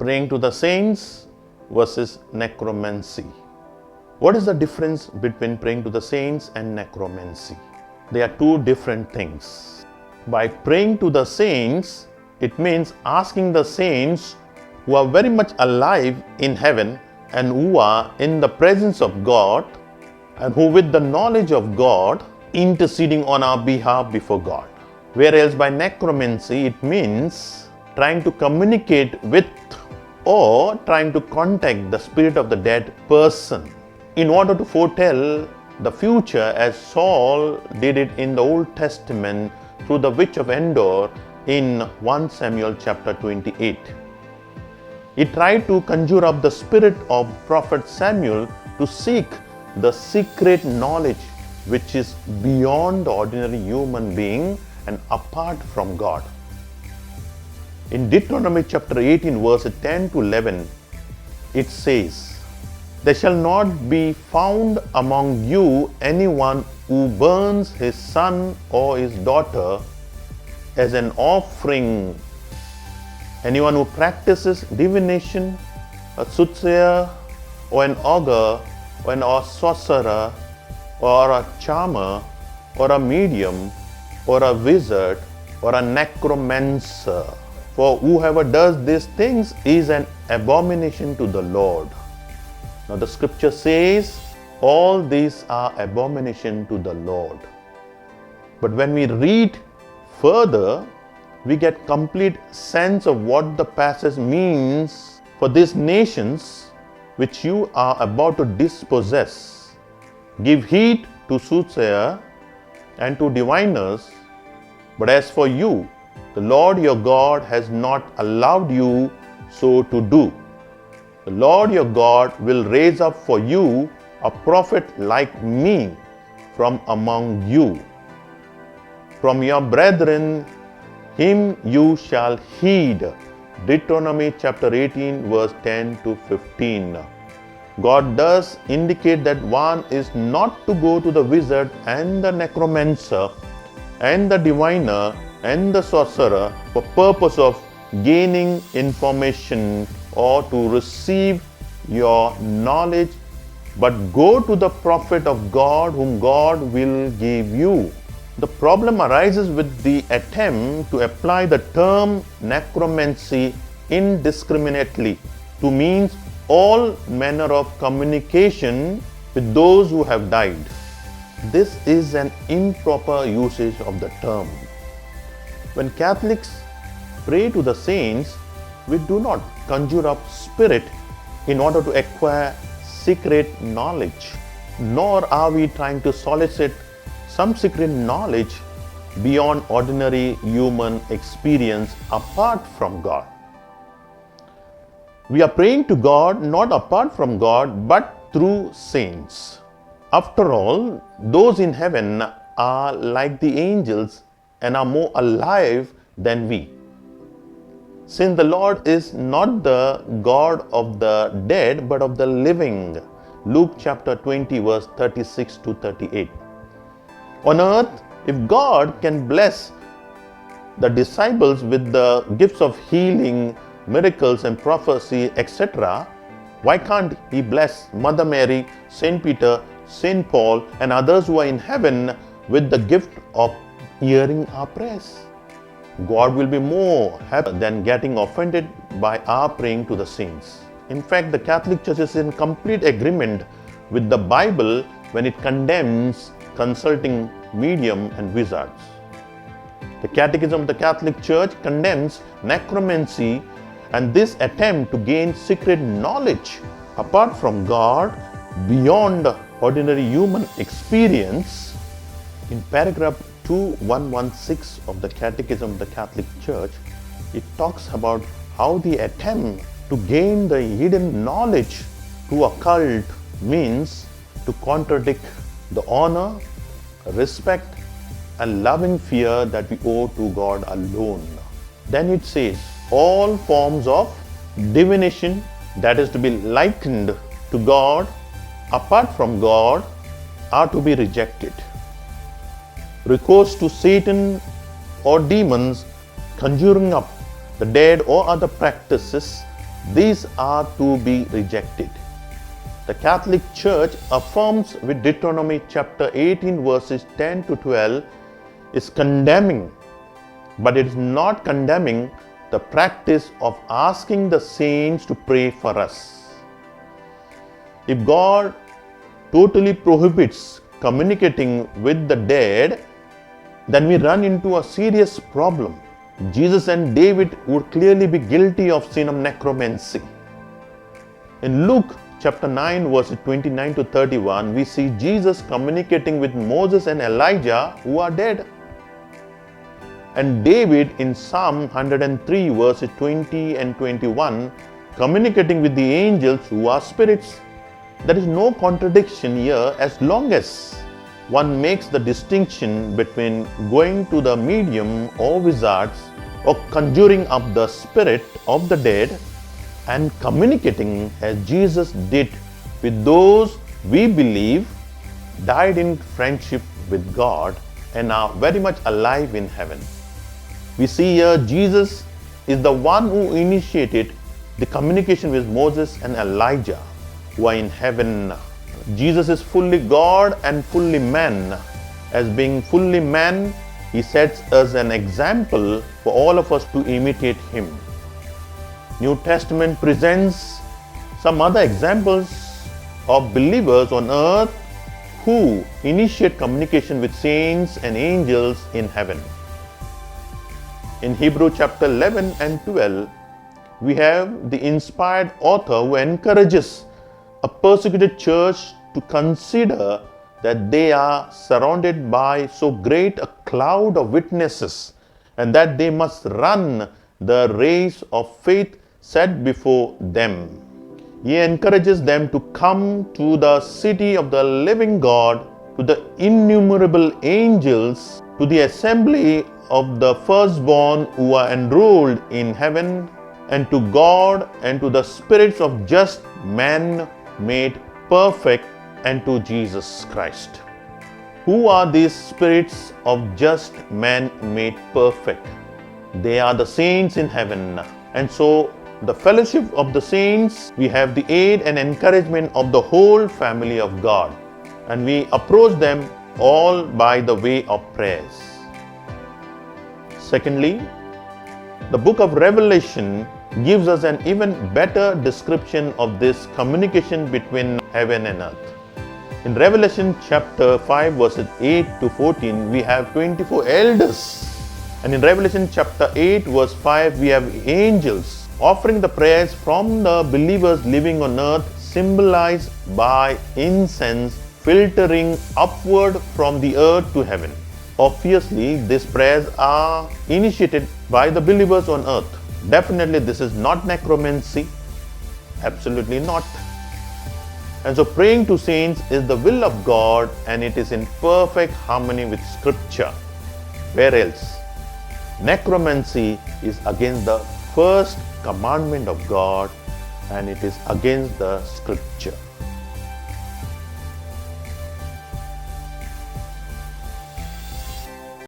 praying to the saints versus necromancy. What is the difference between praying to the saints and necromancy? They are two different things. By praying to the saints, it means asking the saints who are very much alive in heaven and who are in the presence of God and who with the knowledge of God interceding on our behalf before God. Whereas by necromancy, it means trying to communicate with or trying to contact the spirit of the dead person in order to foretell the future, as Saul did it in the Old Testament through the witch of Endor in 1 Samuel chapter 28. He tried to conjure up the spirit of prophet Samuel to seek the secret knowledge which is beyond the ordinary human being and apart from God. In Deuteronomy chapter 18 verse 10 to 11, it says, "There shall not be found among you anyone who burns his son or his daughter as an offering. Anyone who practices divination, a soothsayer, or an augur, or a sorcerer, or a charmer, or a medium, or a wizard, or a necromancer. For whoever does these things is an abomination to the Lord." Now the scripture says, all these are abomination to the Lord. But when we read further, we get complete sense of what the passage means for these nations which you are about to dispossess. Give heed to soothsayer and to diviners, but as for you, the Lord your God has not allowed you so to do. The Lord your God will raise up for you a prophet like me from among you. From your brethren, him you shall heed. Deuteronomy chapter 18 verse 10 to 15. God does indicate that one is not to go to the wizard and the necromancer and the diviner and the sorcerer for purpose of gaining information or to receive your knowledge, but go to the prophet of God whom God will give you. The problem arises with the attempt to apply the term necromancy indiscriminately to mean all manner of communication with those who have died. This is an improper usage of the term. When Catholics pray to the saints, we do not conjure up spirit in order to acquire secret knowledge, nor are we trying to solicit some secret knowledge beyond ordinary human experience apart from God. We are praying to God not apart from God but through saints. After all, those in heaven are like the angels and are more alive than we. Since the Lord is not the God of the dead but of the living. Luke chapter 20 verse 36 to 38. On earth, if God can bless the disciples with the gifts of healing, miracles and prophecy, etc., why can't He bless Mother Mary, Saint Peter, Saint Paul and others who are in heaven with the gift of hearing our prayers? God will be more happy than getting offended by our praying to the saints. In fact, the Catholic Church is in complete agreement with the Bible when it condemns consulting medium and wizards. The Catechism of the Catholic Church condemns necromancy and this attempt to gain secret knowledge apart from God beyond ordinary human experience. In paragraph 2116 of the Catechism of the Catholic Church, it talks about how the attempt to gain the hidden knowledge through a cult means to contradict the honor, respect, and loving fear that we owe to God alone. Then it says, all forms of divination that is to be likened to God apart from God are to be rejected. Recourse to Satan or demons, conjuring up the dead or other practices These are to be rejected. The Catholic Church affirms with Deuteronomy chapter 18 verses 10 to 12 is condemning, but it is not condemning the practice of asking the saints to pray for us. If God totally prohibits communicating with the dead, then we run into a serious problem. Jesus and David would clearly be guilty of sin of necromancy. In Luke chapter 9 verses 29 to 31, we see Jesus communicating with Moses and Elijah who are dead. And David in Psalm 103 verses 20 and 21 communicating with the angels who are spirits. There is no contradiction here as long as one makes the distinction between going to the medium or wizards or conjuring up the spirit of the dead and communicating as Jesus did with those we believe died in friendship with God and are very much alive in heaven. We see here Jesus is the one who initiated the communication with Moses and Elijah who are in heaven. Jesus is fully God and fully man. As being fully man, he sets us an example for all of us to imitate him. New Testament presents some other examples of believers on earth who initiate communication with saints and angels in heaven. In Hebrews chapter 11 and 12, we have the inspired author who encourages a persecuted church to consider that they are surrounded by so great a cloud of witnesses and that they must run the race of faith set before them. He encourages them to come to the city of the living God, to the innumerable angels, to the assembly of the firstborn who are enrolled in heaven, and to God and to the spirits of just men made perfect, and to Jesus Christ. Who are these spirits of just men made perfect? They are the saints in heaven. And so the fellowship of the saints, we have the aid and encouragement of the whole family of God, and we approach them all by the way of prayers. Secondly, the book of Revelation gives us an even better description of this communication between heaven and earth. In Revelation chapter 5 verses 8 to 14, we have 24 elders. And in Revelation chapter 8 verse 5, we have angels offering the prayers from the believers living on earth, symbolized by incense filtering upward from the earth to heaven. Obviously, these prayers are initiated by the believers on earth. Definitely, this is not necromancy. Absolutely not. And so, praying to saints is the will of God, and it is in perfect harmony with Scripture. Where else? Necromancy is against the first commandment of God, and it is against the Scripture.